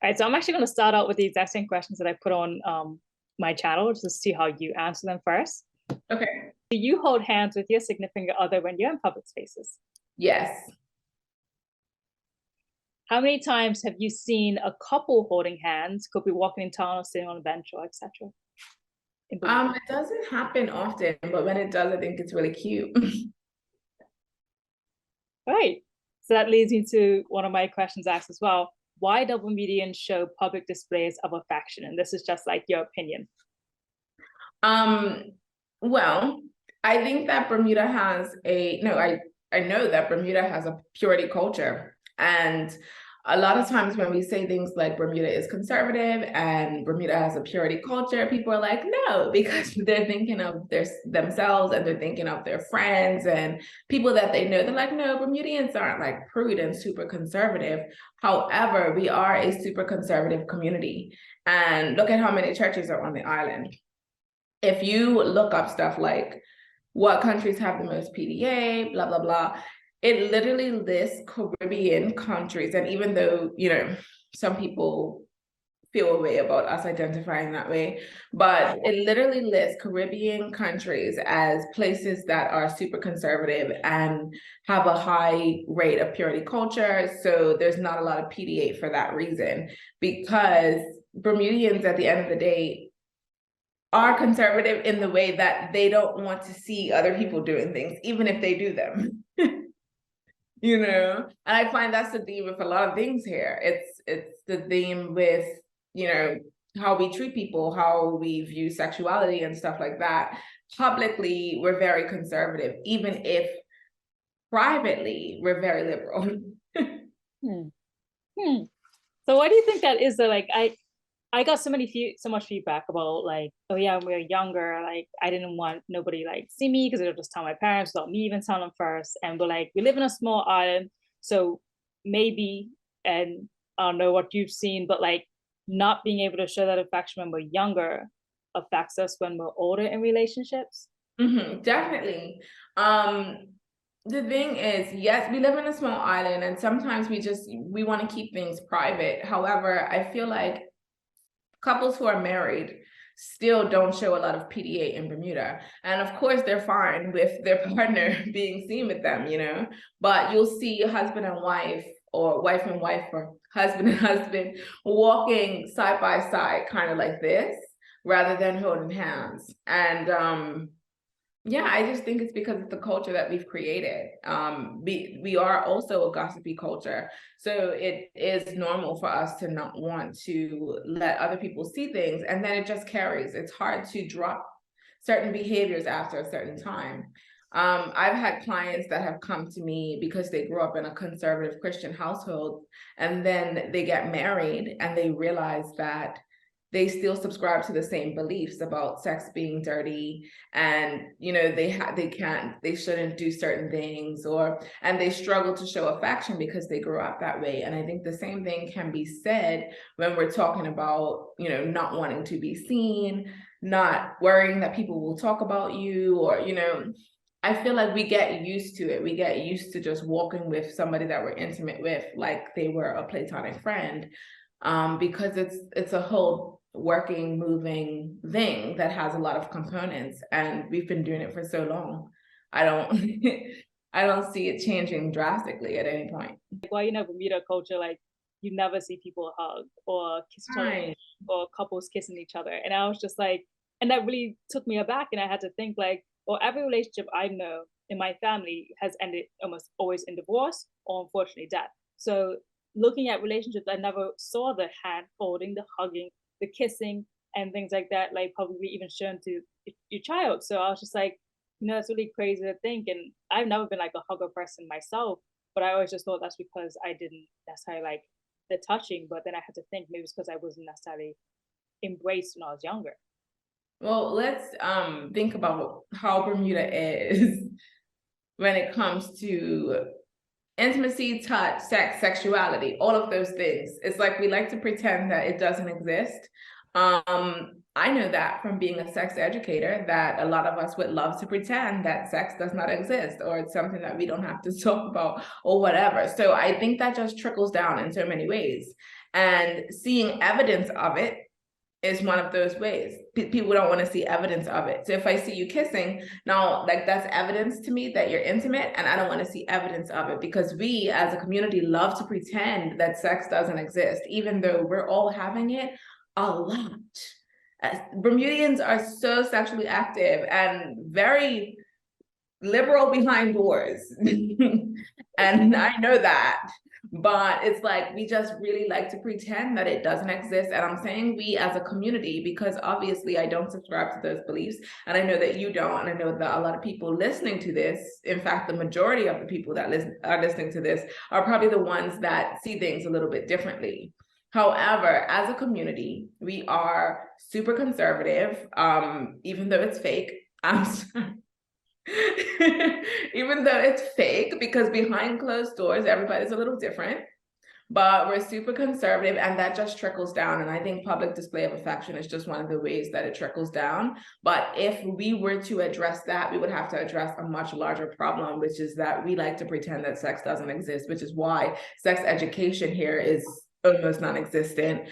All right, so I'm actually going to start out with the exact same questions that I put on my channel just to see how you answer them first. Okay. Do you hold hands with your significant other when you're in public spaces? Yes. How many times have you seen a couple holding hands? Could be walking in town or sitting on a bench or etc. It doesn't happen often, but when it does, I think it's really cute. Right. So that leads me to one of my questions asked as well. Why do Bermudians show public displays of affection? And this is just like your opinion. Well, I think that Bermuda has I know that Bermuda has a purity culture. And a lot of times when we say things like Bermuda is conservative and Bermuda has a purity culture, people are like, no, because they're thinking of themselves and they're thinking of their friends and people that they know. They're like, no, Bermudians aren't like prude and super conservative. However, we are a super conservative community. And look at how many churches are on the island. If you look up stuff like what countries have the most PDA, blah, blah, blah, it literally lists Caribbean countries. And even though, some people feel a way about us identifying that way, but it literally lists Caribbean countries as places that are super conservative and have a high rate of purity culture. So there's not a lot of PDA for that reason, because Bermudians at the end of the day are conservative in the way that they don't want to see other people doing things, even if they do them. And I find that's the theme with a lot of things here. It's the theme with, how we treat people, how we view sexuality and stuff like that. Publicly, we're very conservative, even if privately we're very liberal. So why do you think that is? Like, I got so much feedback about like, oh yeah, when we were younger, like I didn't want nobody like see me because they'll just tell my parents without me even telling them first. And we're like, we live in a small island, so maybe, and I don't know what you've seen, but like not being able to show that affection when we're younger affects us when we're older in relationships. Definitely. The thing is, yes, we live in a small island and sometimes we want to keep things private. However, I feel like couples who are married still don't show a lot of PDA in Bermuda. And of course, they're fine with their partner being seen with them, but you'll see husband and wife or wife and wife or husband and husband walking side by side, kind of like this, rather than holding hands. And yeah, I just think it's because it's the culture that we've created. We are also a gossipy culture. So it is normal for us to not want to let other people see things. And then it just carries. It's hard to drop certain behaviors after a certain time. I've had clients that have come to me because they grew up in a conservative Christian household, and then they get married and they realize that they still subscribe to the same beliefs about sex being dirty, and they shouldn't do certain things, and they struggle to show affection because they grew up that way. And I think the same thing can be said when we're talking about, not wanting to be seen, not worrying that people will talk about you, or, I feel like we get used to it. We get used to just walking with somebody that we're intimate with, like they were a platonic friend, because it's a whole working, moving thing that has a lot of components, and we've been doing it for so long. I don't I don't see it changing drastically at any point. Well, Bermuda culture, like you never see people hug or kiss each other or couples kissing each other. And I was just like, and that really took me aback. And I had to think like, well, every relationship I know in my family has ended almost always in divorce or unfortunately death. So looking at relationships, I never saw the hand holding, the hugging, the kissing, and things like that, like probably even shown to your child. So I was just like, it's really crazy to think. And I've never been like a hugger person myself, but I always just thought that's because I didn't necessarily like the touching. But then I had to think maybe it's because I wasn't necessarily embraced when I was younger. Well, let's think about how Bermuda is when it comes to intimacy, touch, sex, sexuality, all of those things. It's like we like to pretend that it doesn't exist. I know that from being a sex educator, that a lot of us would love to pretend that sex does not exist, or it's something that we don't have to talk about or whatever. So I think that just trickles down in so many ways. And seeing evidence of it is one of those ways. People don't want to see evidence of it. So if I see you kissing, now like that's evidence to me that you're intimate, and I don't want to see evidence of it, because we as a community love to pretend that sex doesn't exist, even though we're all having it a lot. Bermudians are so sexually active and very liberal behind doors. And I know that. But it's like, we just really like to pretend that it doesn't exist. And I'm saying we as a community, because obviously I don't subscribe to those beliefs. And I know that you don't. And I know that a lot of people listening to this, in fact, the majority of the people that are listening to this are probably the ones that see things a little bit differently. However, as a community, we are super conservative, even though it's fake. I'm sorry. Even though it's fake, because behind closed doors, everybody's a little different, but we're super conservative, and that just trickles down. And I think public display of affection is just one of the ways that it trickles down. But if we were to address that, we would have to address a much larger problem, which is that we like to pretend that sex doesn't exist, which is why sex education here is almost non-existent,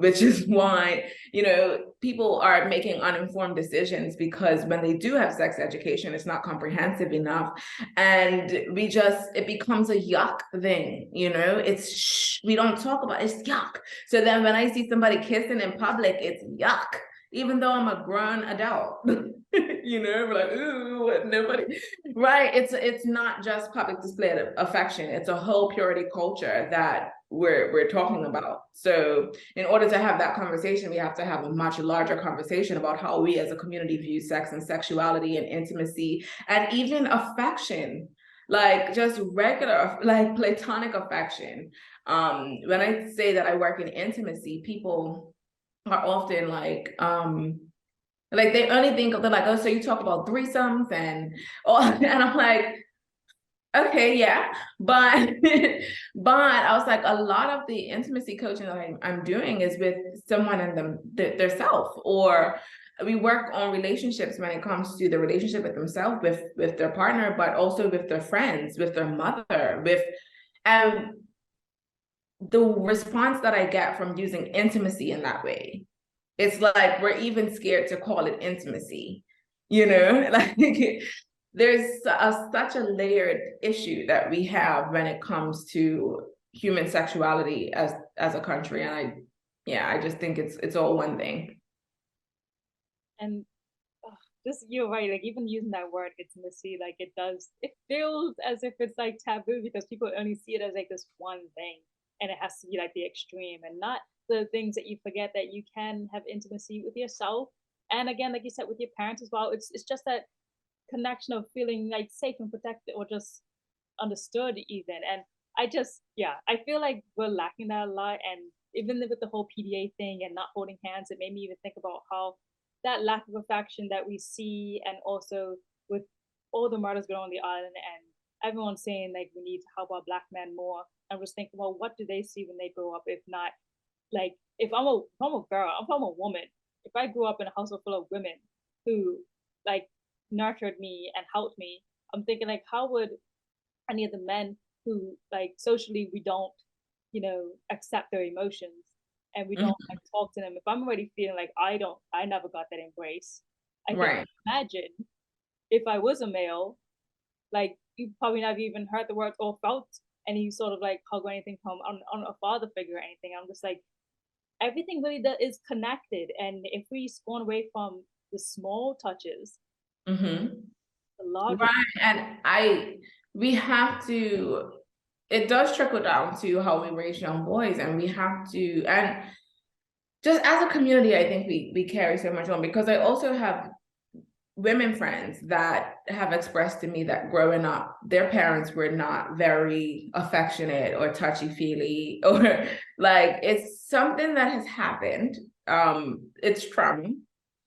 which is why, you know, people are making uninformed decisions, because when they do have sex education, it's not comprehensive enough, and it becomes a yuck thing, you know. It's we don't talk about it, it's yuck. So then when I see somebody kissing in public, it's yuck, even though I'm a grown adult. You know, we're like, ooh, nobody, right? It's not just public display of affection, it's a whole purity culture that we're talking about. So in order to have that conversation, we have to have a much larger conversation about how we as a community view sex and sexuality and intimacy, and even affection, like just regular, like platonic affection. When I say that I work in intimacy, people are often like they only think of, they're like, oh, so you talk about threesomes and I'm like, okay, yeah, but but I was like, a lot of the intimacy coaching that I'm doing is with someone in their self, or we work on relationships when it comes to the relationship with themselves, with their partner, but also with their friends, with their mother, with the response that I get from using intimacy in that way. It's like we're even scared to call it intimacy, you know, like there's such a layered issue that we have when it comes to human sexuality as a country. And I just think it's all one thing. And just, you're right, like even using that word intimacy, like it feels as if it's like taboo, because people only see it as like this one thing, and it has to be like the extreme, and not the things that you forget, that you can have intimacy with yourself, and again, like you said, with your parents as well. It's just that connection of feeling like safe and protected, or just understood even. And I feel like we're lacking that a lot. And even with the whole PDA thing and not holding hands, it made me even think about how that lack of affection that we see, and also with all the murders going on the island, and everyone saying like we need to help our Black men more. I was thinking, well, what do they see when they grow up? If not, like, if I'm a girl, if I'm a woman, if I grew up in a household full of women who like nurtured me and helped me, I'm thinking like, how would any of the men who like socially we don't, accept their emotions, and we don't like talk to them, if I'm already feeling like I never got that embrace, I can imagine if I was a male, like you probably never even heard the word or felt any sort of like hug or anything from on a father figure or anything. I'm just like, everything really is connected, and if we spawn away from the small touches, the larger. Right. And we have to, it does trickle down to how we raise young boys, and we have to, and just as a community, I think we carry so much on, because I also have women friends that have expressed to me that growing up, their parents were not very affectionate or touchy-feely, or like, it's something that has happened. It's trauma.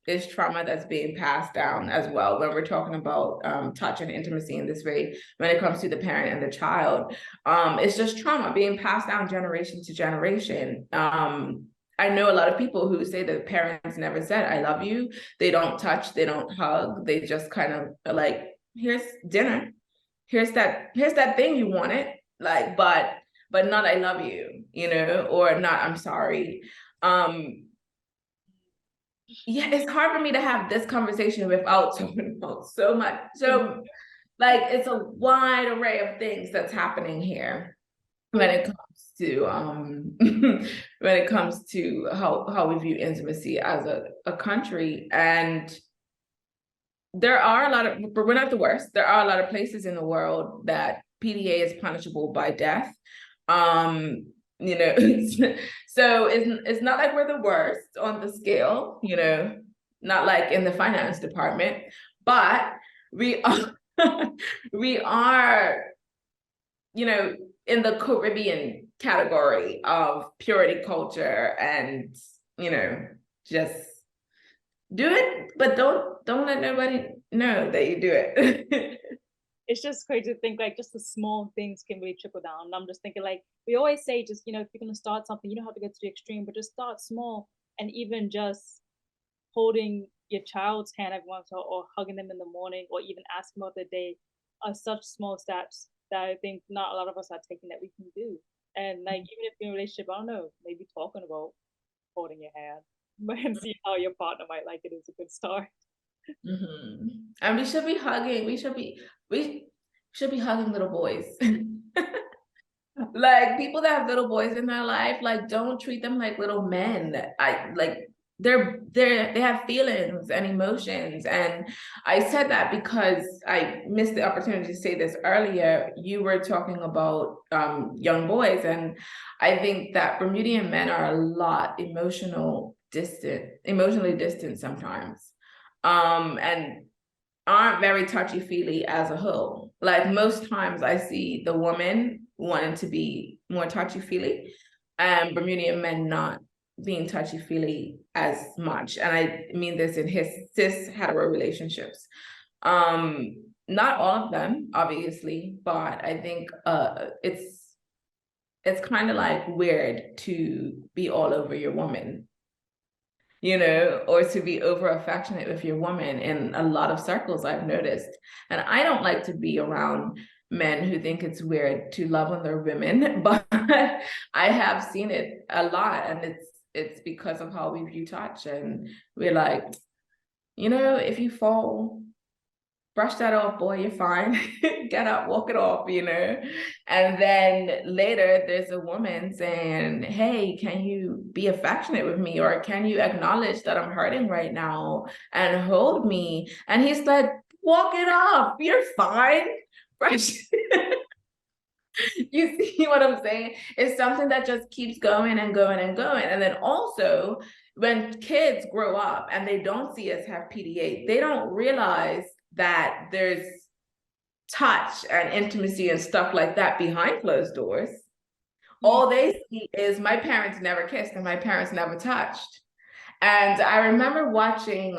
It's trauma that's being passed down as well when we're talking about touch and intimacy in this way. When it comes to the parent and the child, it's just trauma being passed down generation to generation. I know a lot of people who say that parents never said, I love you. They don't touch, they don't hug. They just kind of like, here's dinner. Here's that thing you wanted. Like, but but not I love you, you know, or not I'm sorry. Yeah, it's hard for me to have this conversation without talking about so much. So like it's a wide array of things that's happening here when it comes to when it comes to how we view intimacy as a country. And there are a lot of, but we're not the worst. There are a lot of places in the world that PDA is punishable by death. You know, so it's not like we're the worst on the scale, you know, not like in the finance department, but we are we are, you know, in the Caribbean category of purity culture, and you know, just do it, but don't let nobody know that you do it. It's just crazy to think like just the small things can really trickle down. And I'm just thinking like we always say, just if you're gonna start something, you don't have to go to the extreme, but just start small. And even just holding your child's hand every once in a while, or hugging them in the morning, or even asking about their day, are such small steps that I think not a lot of us are taking that we can do. And like even if you're in a relationship, I don't know, maybe talking about holding your hand and see how your partner might like it is a good start. And we should be hugging. We should be hugging little boys. Like people that have little boys in their life, like don't treat them like little men. I like they have feelings and emotions. And I said that because I missed the opportunity to say this earlier. You were talking about young boys, and I think that Bermudian men are a lot emotionally distant sometimes. And aren't very touchy-feely as a whole. Like most times I see the woman wanting to be more touchy-feely and Bermudian men not being touchy-feely as much. And I mean this in his cis hetero relationships. Not all of them, obviously, but I think it's kind of like weird to be all over your woman, you know, or to be over affectionate with your woman in a lot of circles I've noticed. And I don't like to be around men who think it's weird to love on their women, but I have seen it a lot, and it's because of how we view touch. And we're like, you know, if you fall, brush that off, boy, you're fine. Get up, walk it off, you know. And then later there's a woman saying, hey, can you be affectionate with me, or can you acknowledge that I'm hurting right now and hold me? And he's like, walk it off, you're fine. Brush. You see what I'm saying? It's something that just keeps going and going and going. And then also when kids grow up and they don't see us have PDA, they don't realize that there's touch and intimacy and stuff like that behind closed doors. All they see is my parents never kissed and my parents never touched. And I remember watching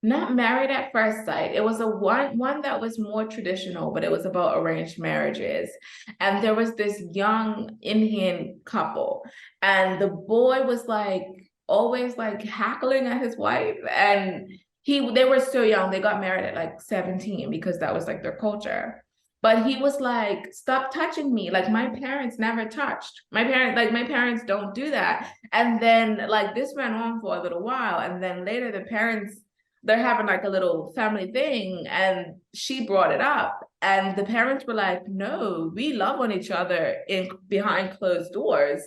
not Married at First Sight. It was a one that was more traditional, but it was about arranged marriages. And there was this young Indian couple, and the boy was like always like hackling at his wife, and they were so young. They got married at like 17 because that was like their culture. But he was like, stop touching me. Like my parents never touched. My parents don't do that. And then like this went on for a little while. And then later they're having like a little family thing, and she brought it up, and the parents were like, no, we love on each other behind closed doors.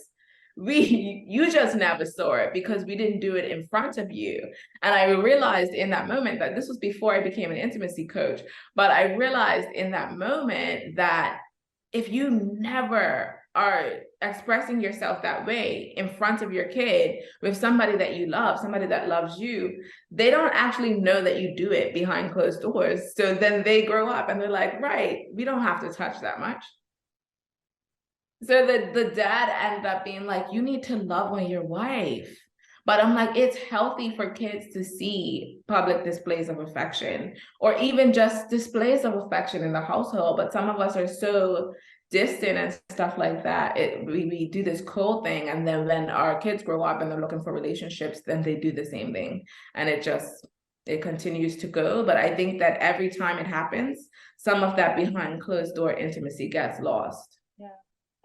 You just never saw it because we didn't do it in front of you. And I realized in that moment that this was before I became an intimacy coach, but I realized in that moment that if you never are expressing yourself that way in front of your kid with somebody that you love, somebody that loves you, they don't actually know that you do it behind closed doors. So then they grow up and they're like, right, we don't have to touch that much. So the dad ended up being like, you need to love on your wife. But I'm like, it's healthy for kids to see public displays of affection, or even just displays of affection in the household. But some of us are so distant and stuff like that. We do this cool thing, and then when our kids grow up and they're looking for relationships, then they do the same thing, and it continues to go. But I think that every time it happens, some of that behind closed door intimacy gets lost. Yeah,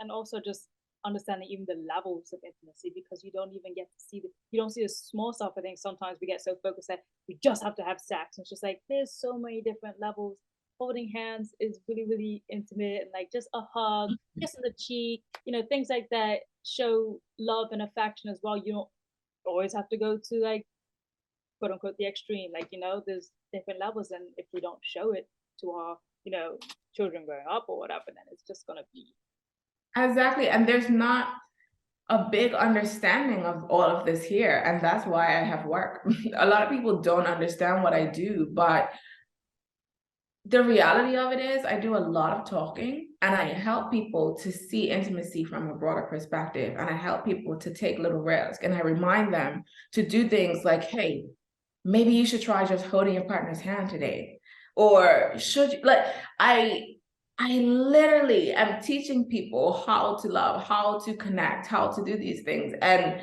and also just understanding even the levels of intimacy, because you don't even get to see you don't see the small stuff. I think sometimes we get so focused that we just have to have sex, and it's just like there's so many different levels. Holding hands is really, really intimate, and like just a hug, kiss on the cheek, things like that show love and affection as well. You don't always have to go to like quote unquote the extreme. Like, there's different levels, and if we don't show it to our, children growing up or whatever, then it's just gonna be exactly. And there's not a big understanding of all of this here, and that's why I have work. A lot of people don't understand what I do, but the reality of it is I do a lot of talking, and I help people to see intimacy from a broader perspective, and I help people to take little risks, and I remind them to do things like, hey, maybe you should try just holding your partner's hand today, or should you, like, I literally am teaching people how to love, how to connect, how to do these things. And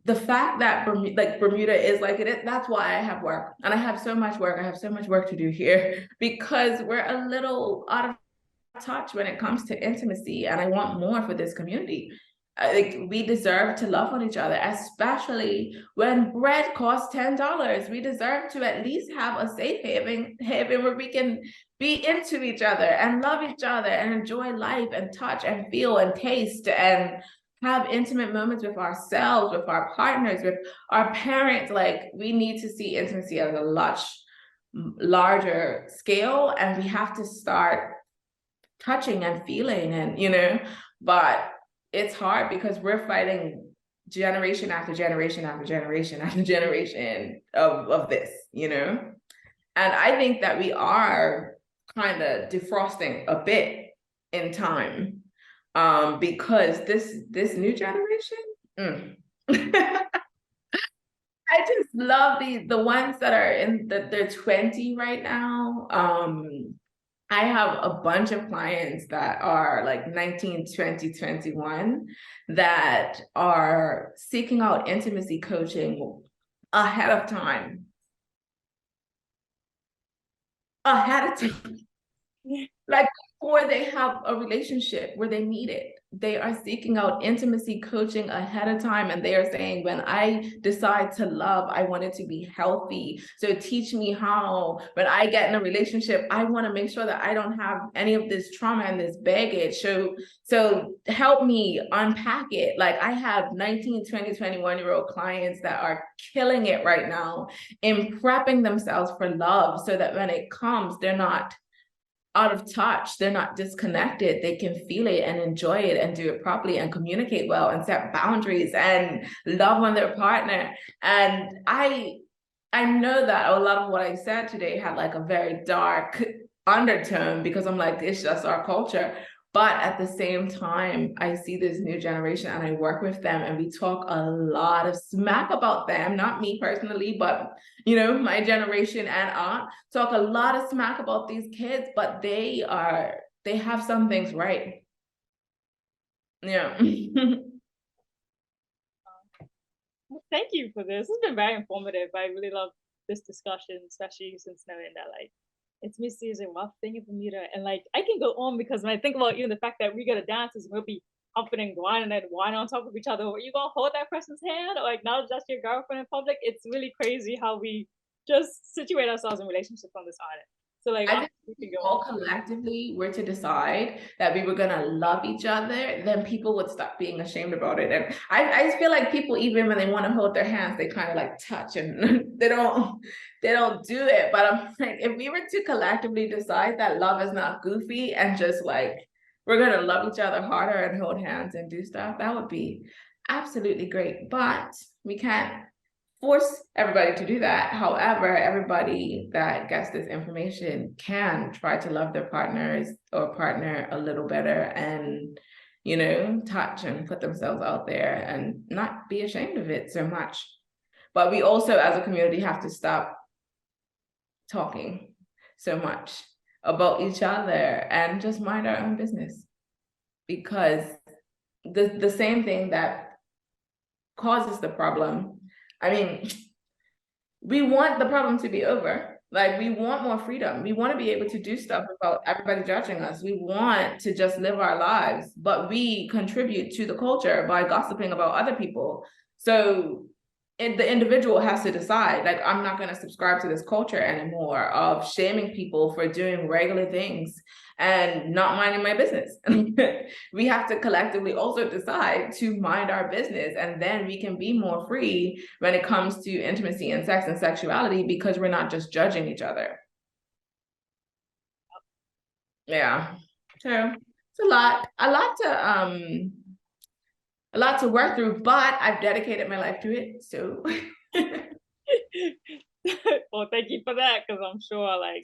the fact that Bermuda is like it is, that's why I have work, and I have so much work. I have so much work to do here because we're a little out of touch when it comes to intimacy, and I want more for this community. Like, we deserve to love on each other, especially when bread costs $10. We deserve to at least have a safe haven where we can be into each other and love each other and enjoy life and touch and feel and taste and have intimate moments with ourselves, with our partners, with our parents. Like, we need to see intimacy at a much larger scale, and we have to start touching and feeling, and but it's hard because we're fighting generation after generation after generation after generation of this, and I think that we are kind of defrosting a bit in time, because this new generation, I just love the ones that are they're 20 right now. I have a bunch of clients that are like 19, 20, 21 that are seeking out intimacy coaching ahead of time. Ahead of time. Like, before they have a relationship where they need it. They are seeking out intimacy coaching ahead of time, and they are saying, when I decide to love, I want it to be healthy. So teach me how, when I get in a relationship, I want to make sure that I don't have any of this trauma and this baggage. So help me unpack it. Like, I have 19, 20, 21-year-old clients that are killing it right now in prepping themselves for love, so that when it comes, they're not out of touch, they're not disconnected, they can feel it and enjoy it and do it properly and communicate well and set boundaries and love on their partner. And I know that a lot of what I said today had like a very dark undertone, because I'm like, it's just our culture. But at the same time, I see this new generation and I work with them, and we talk a lot of smack about them, not me personally, but my generation and aunt talk a lot of smack about these kids, but they have some things right. Yeah. Well, thank you for this. It's been very informative. I really love this discussion, especially since knowing that like intimacy is a rough thing in Bermuda. And like I can go on, because when I think about even the fact that we go to dances, we'll be humping and grinding and whining on top of each other. Are you gonna hold that person's hand or acknowledge that's your girlfriend in public? It's really crazy how we just situate ourselves in relationships on this island. So like I think all collectively were to decide that we were gonna love each other, then people would stop being ashamed about it. And I feel like people, even when they want to hold their hands, they kind of like touch and they don't do it. But I'm like, if we were to collectively decide that love is not goofy and just like we're gonna love each other harder and hold hands and do stuff, that would be absolutely great. But we can't force everybody to do that. However, everybody that gets this information can try to love their partners or partner a little better, and touch and put themselves out there and not be ashamed of it so much. But we also, as a community, have to stop talking so much about each other and just mind our own business, because the same thing that causes the problem, I mean, we want the problem to be over, Like, we want more freedom. We want to be able to do stuff without everybody judging us. We want to just live our lives, but we contribute to the culture by gossiping about other people. So the individual has to decide, like, I'm not going to subscribe to this culture anymore of shaming people for doing regular things and not minding my business. We have to collectively also decide to mind our business, and then we can be more free when it comes to intimacy and sex and sexuality, because we're not just judging each other. Yeah. So it's a lot to work through, but I've dedicated my life to it. So Well, thank you for that, because I'm sure the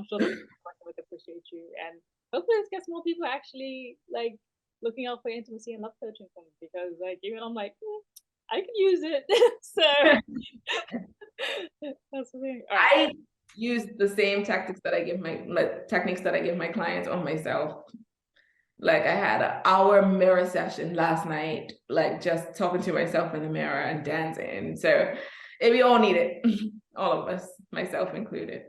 people working with appreciate you, and hopefully this gets more people actually like looking out for intimacy and love coaching from me, because like even I'm like, I can use it. So that's the thing. All right. I use the same tactics that I give my clients on myself. Like, I had an hour mirror session last night, like just talking to myself in the mirror and dancing. So we all need it, all of us, myself included.